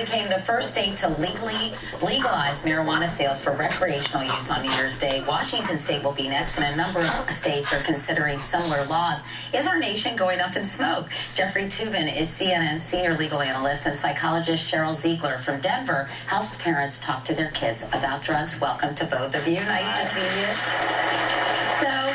became the first state to legalize marijuana sales for recreational use on New Year's Day. Washington State will be next, and a number of states are considering similar laws. Is our nation going up in smoke? Jeffrey Toobin is CNN's senior legal analyst, and psychologist Cheryl Ziegler from Denver helps parents talk to their kids about drugs. Welcome to both of you. Nice to see you. So,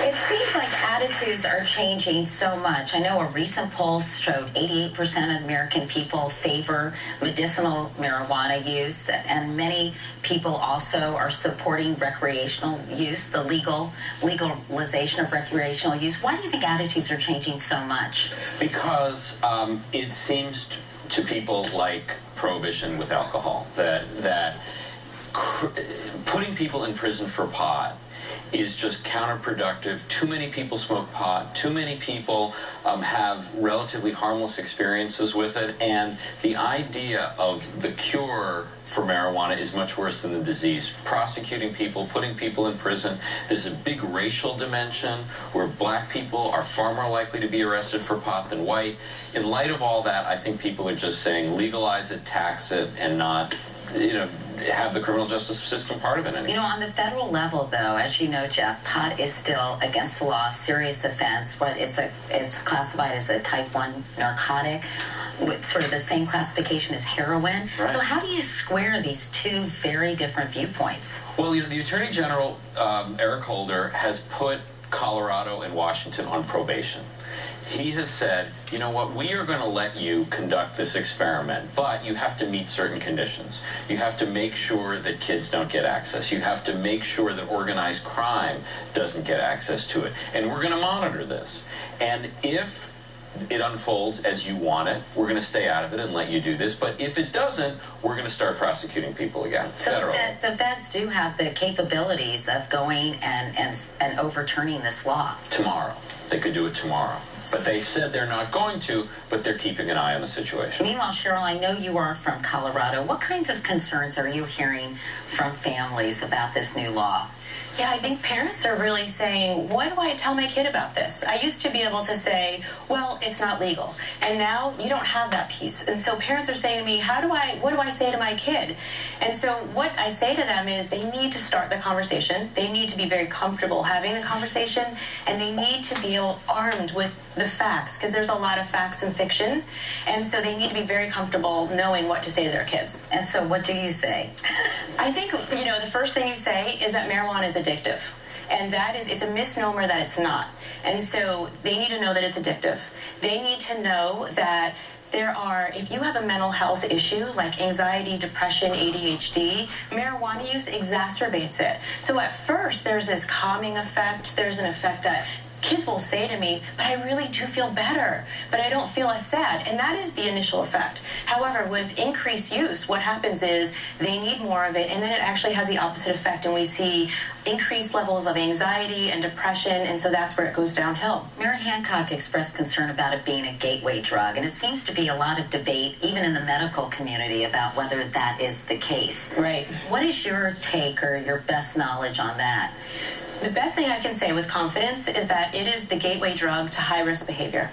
it seems like attitudes are changing so much. I know a recent poll showed 88% of American people favor medicinal marijuana use, and many people also are supporting recreational use, the legalization of recreational use. Why do you think attitudes are changing so much? Because it seems to people like prohibition with alcohol, that putting people in prison for pot is just counterproductive. Too many people smoke pot. Too many people have relatively harmless experiences with it. And the idea of the cure for marijuana is much worse than the disease. Prosecuting people, putting people in prison. There's a big racial dimension where black people are far more likely to be arrested for pot than white. In light of all that, I think people are just saying legalize it, tax it, and not, have the criminal justice system part of it anymore. On the federal level, though, as you know, Jeff, pot is still against the law, serious offense. But it's classified as a type 1 narcotic with sort of the same classification as heroin. Right. So how do you square these two very different viewpoints? Well, the Attorney General, Eric Holder, has put Colorado and Washington on probation. He has said, you know what, we are going to let you conduct this experiment, but you have to meet certain conditions. You have to make sure that kids don't get access. You have to make sure that organized crime doesn't get access to it. And we're going to monitor this. And if it unfolds as you want it, we're going to stay out of it and let you do this. But if it doesn't, we're going to start prosecuting people again. So the feds do have the capabilities of going and overturning this law. Tomorrow. They could do it tomorrow. But they said they're not going to, but they're keeping an eye on the situation. Meanwhile, Cheryl, I know you are from Colorado. What kinds of concerns are you hearing from families about this new law? Yeah, I think parents are really saying, what do I tell my kid about this? I used to be able to say, well, it's not legal. And now you don't have that piece. And so parents are saying to me, what do I say to my kid? And so what I say to them is they need to start the conversation. They need to be very comfortable having the conversation. And they need to be armed with the facts, because there's a lot of facts and fiction. And so they need to be very comfortable knowing what to say to their kids. And so what do you say? I think, the first thing you say is that marijuana is addictive. And it's a misnomer that it's not. And so they need to know that it's addictive. They need to know that if you have a mental health issue like anxiety, depression, ADHD, marijuana use exacerbates it. So at first there's this calming effect. There's an effect that kids will say to me, but I really do feel better, but I don't feel as sad. And that is the initial effect. However, with increased use, what happens is they need more of it, and then it actually has the opposite effect, and we see increased levels of anxiety and depression, and so that's where it goes downhill. Mayor Hancock expressed concern about it being a gateway drug, and it seems to be a lot of debate, even in the medical community, about whether that is the case. Right. What is your take or your best knowledge on that? The best thing I can say with confidence is that it is the gateway drug to high-risk behavior.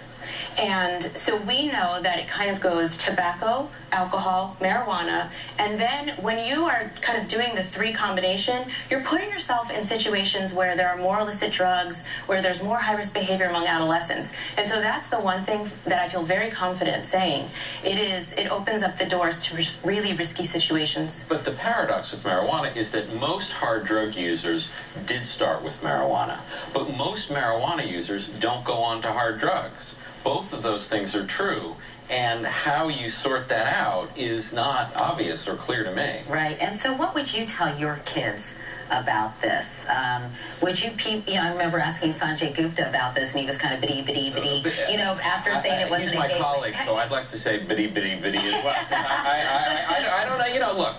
And so we know that it kind of goes tobacco, alcohol, marijuana, and then when you are kind of doing the three combination, you're putting yourself in situations where there are more illicit drugs, where there's more high-risk behavior among adolescents. And so that's the one thing that I feel very confident saying. It opens up the doors to really risky situations. But the paradox with marijuana is that most hard drug users did start with marijuana. But most marijuana users don't go on to hard drugs. Both of those things are true, and how you sort that out is not obvious or clear to me. Right, and so what would you tell your kids about this? Would you, I remember asking Sanjay Gupta about this, and he was kind of bitty, after saying it wasn't a gateway. He's my colleague, so I'd like to say bitty as well. I don't know, look,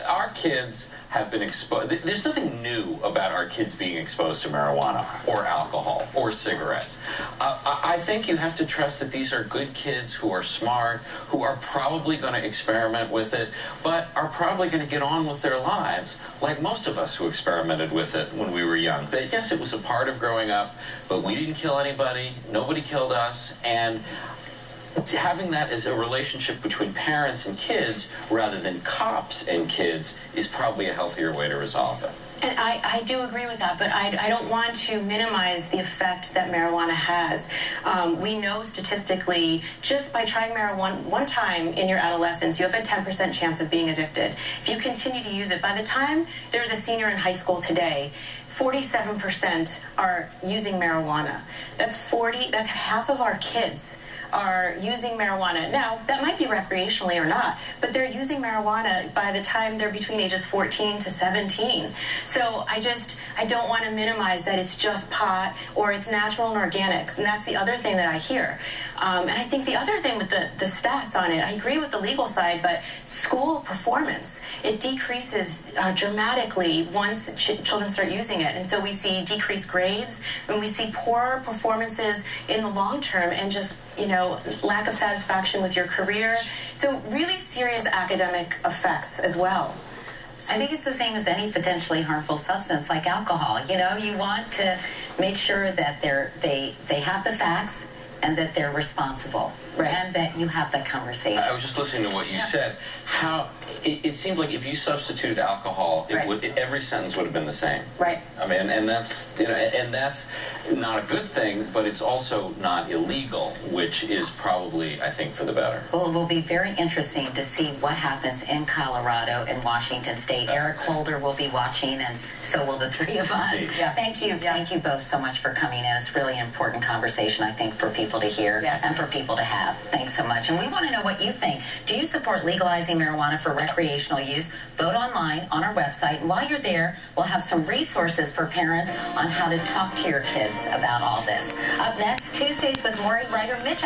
our kids have been exposed. There's nothing new about our kids being exposed to marijuana or alcohol or cigarettes. I think you have to trust that these are good kids who are smart, who are probably going to experiment with it, but are probably going to get on with their lives like most of us who experimented with it when we were young. That, yes, it was a part of growing up, but we didn't kill anybody, nobody killed us, and having that as a relationship between parents and kids rather than cops and kids is probably a healthier way to resolve it. And I do agree with that, but I don't want to minimize the effect that marijuana has. We know statistically, just by trying marijuana one time in your adolescence, you have a 10% chance of being addicted. If you continue to use it, by the time there's a senior in high school today, 47% are using marijuana. That's half of our kids are using marijuana. Now, that might be recreationally or not, but they're using marijuana by the time they're between ages 14 to 17. So I don't want to minimize that it's just pot or it's natural and organic. And that's the other thing that I hear. And I think the other thing with the stats on it, I agree with the legal side, but school performance, it decreases dramatically once children start using it. And so we see decreased grades, and we see poorer performances in the long term, and just, lack of satisfaction with your career. So really serious academic effects as well. I think it's the same as any potentially harmful substance like alcohol. You want to make sure that they have the facts and that they're responsible, right, and that you have that conversation. I was just listening to what you said. How it seemed like if you substituted alcohol, every sentence would have been the same. Right. I mean, and that's and that's not a good thing, but it's also not illegal, which is probably, I think, for the better. Well, it will be very interesting to see what happens in Colorado and Washington State. Eric Holder will be watching, and so will the three of us. Yeah. Thank you both so much for coming in. It's really an important conversation, I think, for people to hear and for people to have. Thanks so much. And we want to know what you think. Do you support legalizing marijuana for recreational use? Vote online on our website. And while you're there, we'll have some resources for parents on how to talk to your kids about all this. Up next, Tuesdays with Maury writer Mitch.